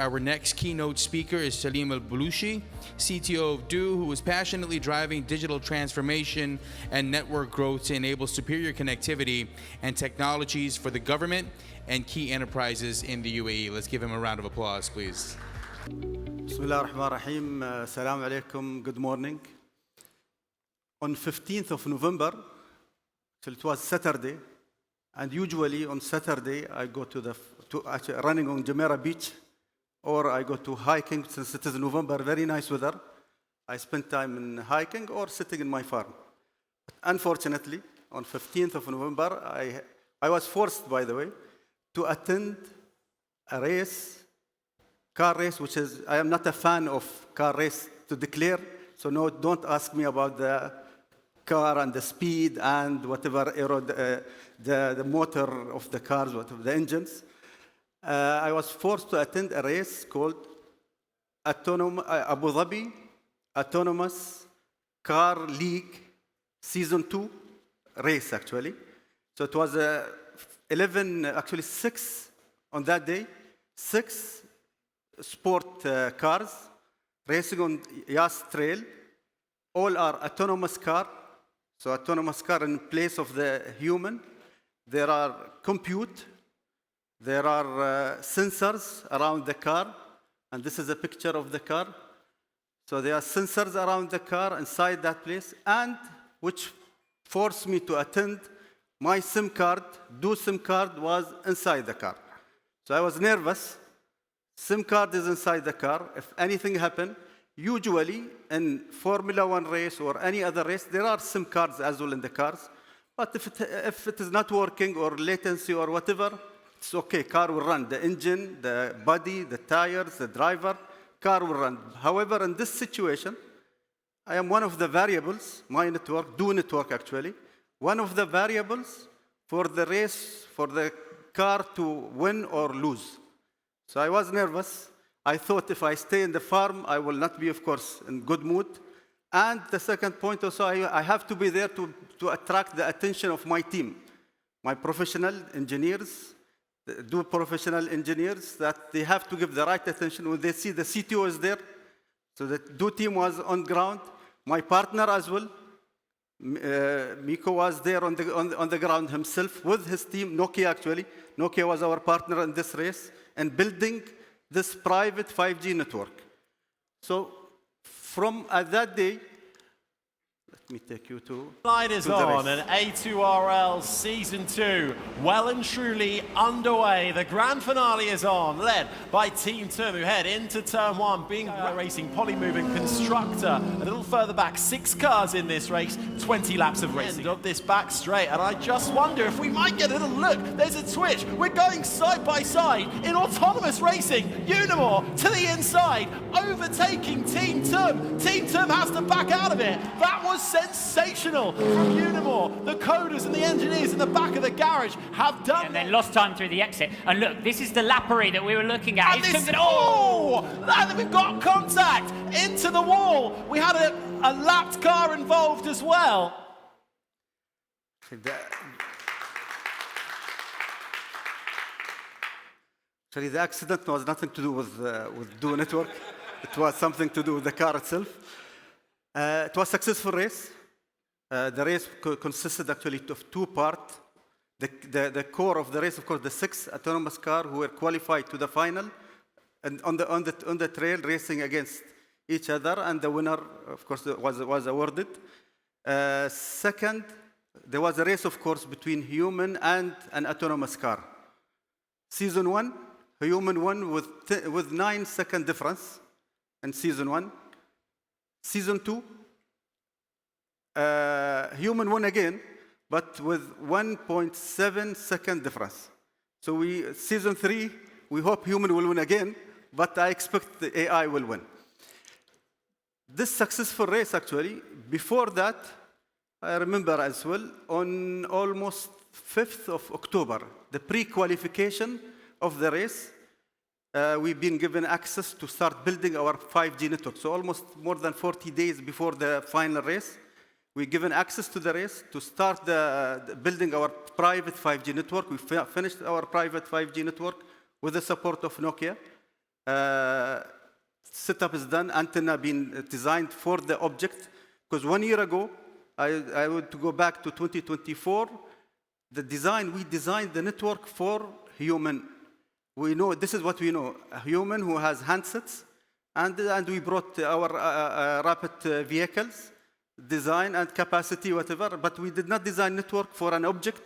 Our next keynote speaker is Saleem AlBlooshi, CTO of Do, who is passionately driving digital transformation and network growth to enable superior connectivity and technologies for the government and key enterprises in the UAE. Let's give him a round of applause, please. Bismillah ar-Rahman ar-Rahim. Assalamu alaikum. Good morning. On 15th of November, so it was Saturday, and usually on Saturday I go to actually running on Jumeirah Beach, or I go to hiking since it is November, very nice weather. I spend time in hiking or sitting in my farm. But unfortunately, on 15th of November, I was forced, by the way, to attend a race, car race, which is, I am not a fan of car race to declare, so no, don't ask me about the car and the speed and whatever, the motor of the cars, whatever, the engines. I was forced to attend a race called Abu Dhabi Autonomous Car League Season 2 race, actually. So it was 6 on that day, 6 sport cars racing on Yas Trail. All are autonomous car. So autonomous car in place of the human. There are compute. There are sensors around the car, and this is a picture of the car. So there are sensors around the car inside that place, and which forced me to attend. My SIM card, SIM card was inside the car. So I was nervous. SIM card is inside the car. If anything happened, usually in Formula 1 race or any other race, there are SIM cards as well in the cars. But if it is not working or latency or whatever, it's okay, car will run. The engine, the body, the tires, the driver, car will run. However, in this situation, I am one of the variables, my network, Do network actually, one of the variables for the race, for the car to win or lose. So I was nervous. I thought if I stay in the farm, I will not be, of course, in good mood. And the second point also, I have to be there to attract the attention of my team, my professional engineers, Do professional engineers, that they have to give the right attention when they see the CTO is there. So the Do team was on ground. My partner as well, Miko, was there on the ground himself with his team, Nokia actually. Nokia was our partner in this race and building this private 5G network. So from that day, let me take you to Line is on, and A2RL Season 2, well and truly underway. The grand finale is on, led by Team Term, who head into Turn 1, being racing Polymoving Constructor. A little further back, 6 cars in this race, 20 laps of racing. Of this back straight, and I just wonder if we might get a little look. There's a twitch. We're going side by side in autonomous racing. Unimore to the inside, overtaking Team Term. Team Term has to back out of it. That was sensational from Unimore. The coders and the engineers in the back of the garage have done. And then lost time through the exit. And look, this is the lappery that we were looking at. And and we've got contact into the wall. We had a lapped car involved as well. Actually, the accident was nothing to do with Do network. It was something to do with the car itself. It was a successful race. The race consisted actually of 2 parts. The core of the race, of course, the 6 autonomous cars who were qualified to the final, and on the trail racing against each other, and the winner, of course, was awarded. Second, there was a race, of course, between human and an autonomous car. Season 1, human won with 9-second difference in Season 1. Season 2, human won again, but with 1.7-second difference. So Season 3, we hope human will win again, but I expect the AI will win. This successful race, actually, before that, I remember as well, on almost 5th of October, the pre-qualification of the race, we've been given access to start building our 5G network. So almost more than 40 days before the final race, we're given access to the race to start building our private 5G network. We finished our private 5G network with the support of Nokia. setup is done, antenna being designed for the object. Because 1 year ago, I would to go back to 2024, we designed the network for human. We know, this is what we know, a human who has handsets, and we brought our rapid vehicles, design and capacity, whatever, but we did not design network for an object,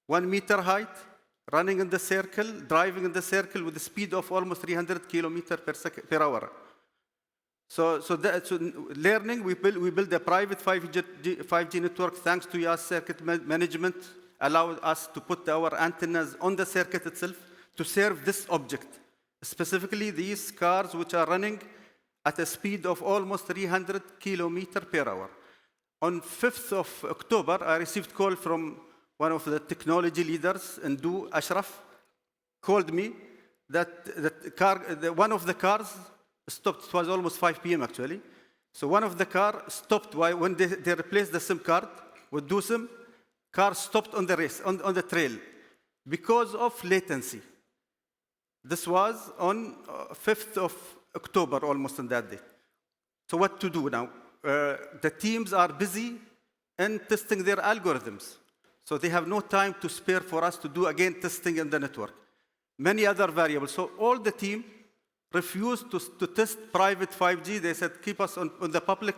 1 meter height, running in the circle, driving in the circle with a speed of almost 300 kilometers per hour. So learning, we build a private 5G network thanks to YAS circuit management, allowed us to put our antennas on the circuit itself to serve this object. Specifically, these cars which are running at a speed of almost 300 kilometers per hour. On 5th of October, I received a call from one of the technology leaders, Ndu Ashraf, called me that one of the cars stopped. It was almost 5 p.m. actually. So one of the car stopped when they replaced the SIM card with DUSIM. Car stopped on the race, on the trail, because of latency. This was on 5th of October, almost on that day. So what to do now? The teams are busy in testing their algorithms. So they have no time to spare for us to do, again, testing in the network. Many other variables. So all the team refused to test private 5G. They said, keep us on the public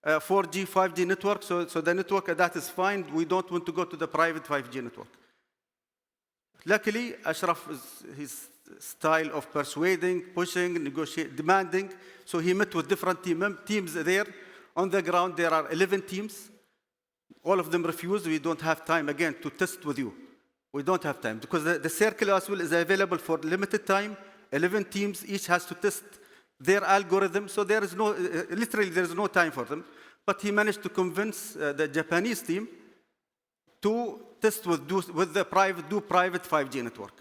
4G, 5G network. So the network, that is fine. We don't want to go to the private 5G network. Luckily, Ashraf his style of persuading, pushing, negotiating, demanding. So he met with different teams there. On the ground, there are 11 teams. All of them refused. We don't have time, again, to test with you. We don't have time. Because the circle as well is available for limited time. 11 teams, each has to test their algorithm. So there is no, literally, there is no time for them. But he managed to convince the Japanese team to test with the private 5G network.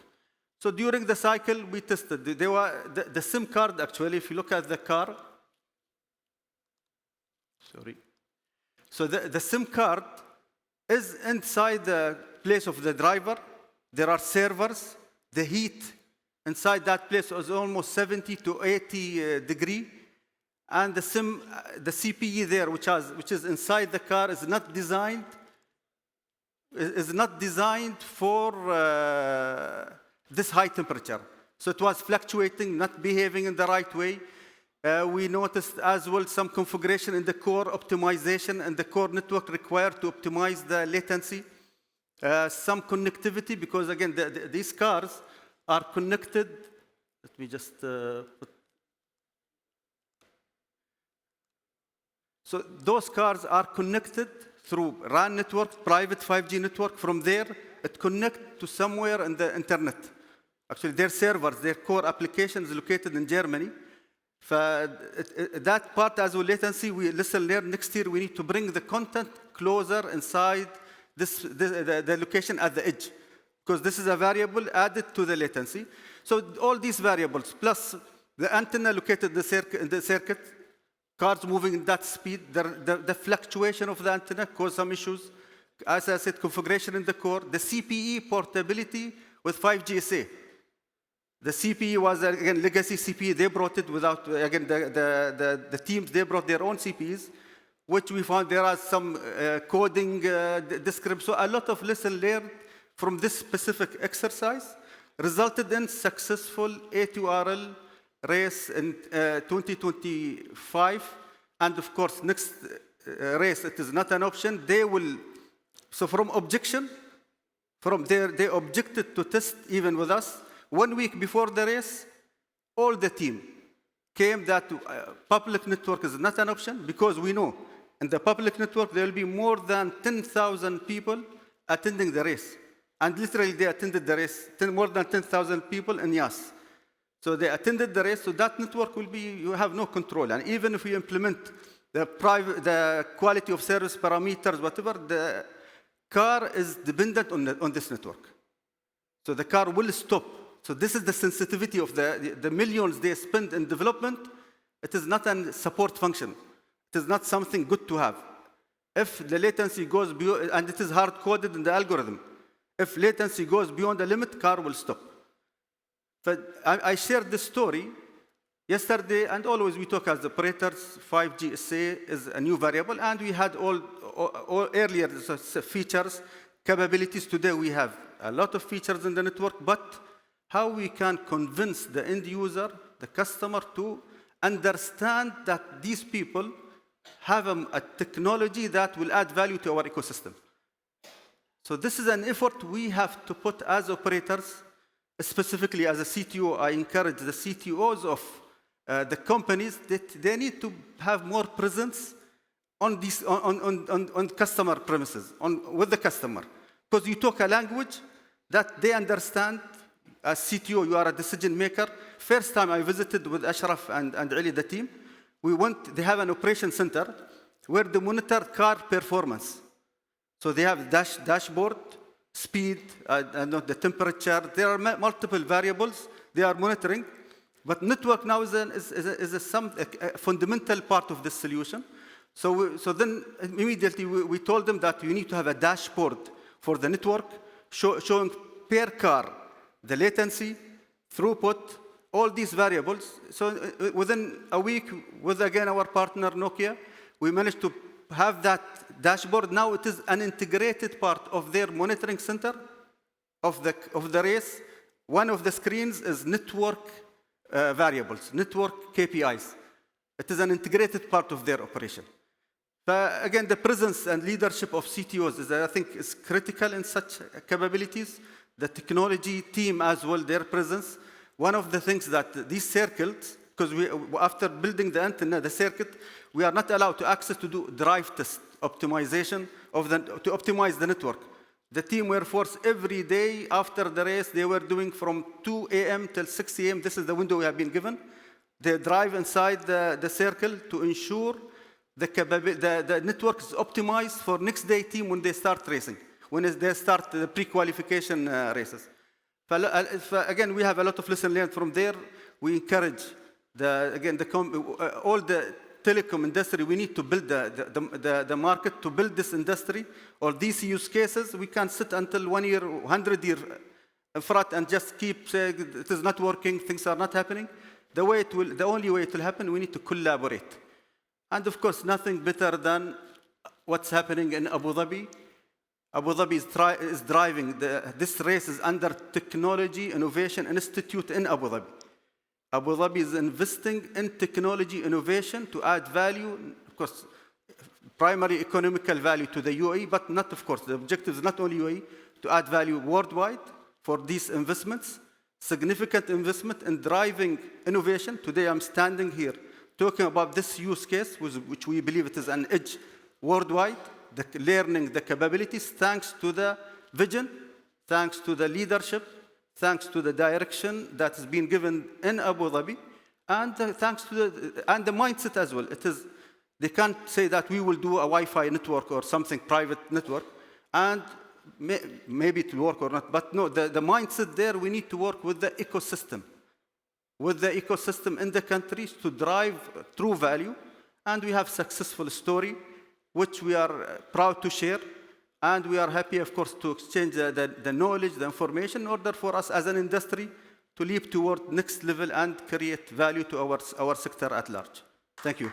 So during the cycle, we tested. The SIM card, actually, if you look at the car, sorry. So the SIM card is inside the place of the driver. There are servers. The heat inside that place is almost 70 to 80 degree. And the CPE there, which is inside the car, is not designed for this high temperature. So it was fluctuating, not behaving in the right way. We noticed as well some configuration in the core optimization and the core network required to optimize the latency. Some connectivity, because again, these cars are connected. Let me just put. So those cars are connected through RAN network, private 5G network. From there, it connects to somewhere in the internet. Actually, their servers, their core application is located in Germany. That part as well, latency, we listen there. Next year, we need to bring the content closer inside the location at the edge, because this is a variable added to the latency. So all these variables, plus the antenna located in the circuit, cars moving at that speed, the fluctuation of the antenna caused some issues. As I said, configuration in the core, the CPE portability with 5GSA. The CPE was, again, legacy CPE. They brought it without, again, the teams, they brought their own CPEs, which we found there are some coding description. So a lot of lessons learned from this specific exercise resulted in successful A2RL race in 2025. And of course, next race, it is not an option. They will, so from objection, from there, they objected to test even with us. 1 week before the race, all the team came that public network is not an option, because we know in the public network there will be more than 10,000 people attending the race. And literally they attended the race, more than 10,000 people in YAS. So they attended the race, so that network will be, you have no control. And even if you implement the quality of service parameters, whatever, the car is dependent on this network. So the car will stop. So this is the sensitivity of the millions they spend in development. It is not a support function. It is not something good to have. If the latency goes beyond, and it is hard-coded in the algorithm, if latency goes beyond the limit, car will stop. But I shared this story yesterday, and always we talk as operators, 5G SA is a new variable, and we had all earlier features, capabilities. Today we have a lot of features in the network, but how we can convince the end user, the customer, to understand that these people have a technology that will add value to our ecosystem. So this is an effort we have to put as operators. Specifically as a CTO, I encourage the CTOs of the companies that they need to have more presence on these on customer premises, with the customer, because you talk a language that they understand. As CTO, you are a decision maker. First time I visited with Ashraf and Ali, the team, they have an operation center where they monitor car performance. So they have dashboard, speed, the temperature. There are multiple variables they are monitoring. But network now is a fundamental part of this solution. So then immediately we told them that you need to have a dashboard for the network showing per car the latency, throughput, all these variables. So within a week, with again our partner Nokia, we managed to have that dashboard. Now it is an integrated part of their monitoring center of the race. One of the screens is network variables, network KPIs. It is an integrated part of their operation. Again, the presence and leadership of CTOs I think is critical in such capabilities. The technology team as well, their presence. One of the things that these circuits, because after building the antenna, the circuit, we are not allowed to access to do drive test optimization to optimize the network. The team were forced every day after the race, they were doing from 2 a.m. till 6 a.m. This is the window we have been given. They drive inside the circle to ensure the network is optimized for next day team when they start racing, when they start the pre-qualification races. Again, we have a lot of lessons learned from there. We encourage all the telecom industry. We need to build the market to build this industry or these use cases. We can't sit until 1 year, 100 years in front and just keep saying it is not working, things are not happening. The only way it will happen, we need to collaborate. And of course, nothing better than what's happening in Abu Dhabi. Abu Dhabi is driving this race is under Technology Innovation Institute in Abu Dhabi. Abu Dhabi is investing in technology innovation to add value, of course, primary economical value to the UAE, but not, of course, the objective is not only UAE, to add value worldwide for these investments, significant investment in driving innovation. Today I'm standing here talking about this use case, which we believe it is an edge worldwide, learning the capabilities, thanks to the vision, thanks to the leadership, thanks to the direction that has been given in Abu Dhabi, and thanks to the mindset as well. They can't say that we will do a Wi-Fi network or something private network, and maybe it will work or not. But no, the mindset there, we need to work with the ecosystem in the countries to drive true value, and we have successful story, which we are proud to share. And we are happy, of course, to exchange the knowledge, the information, in order for us as an industry to leap toward next level and create value to our sector at large. Thank you.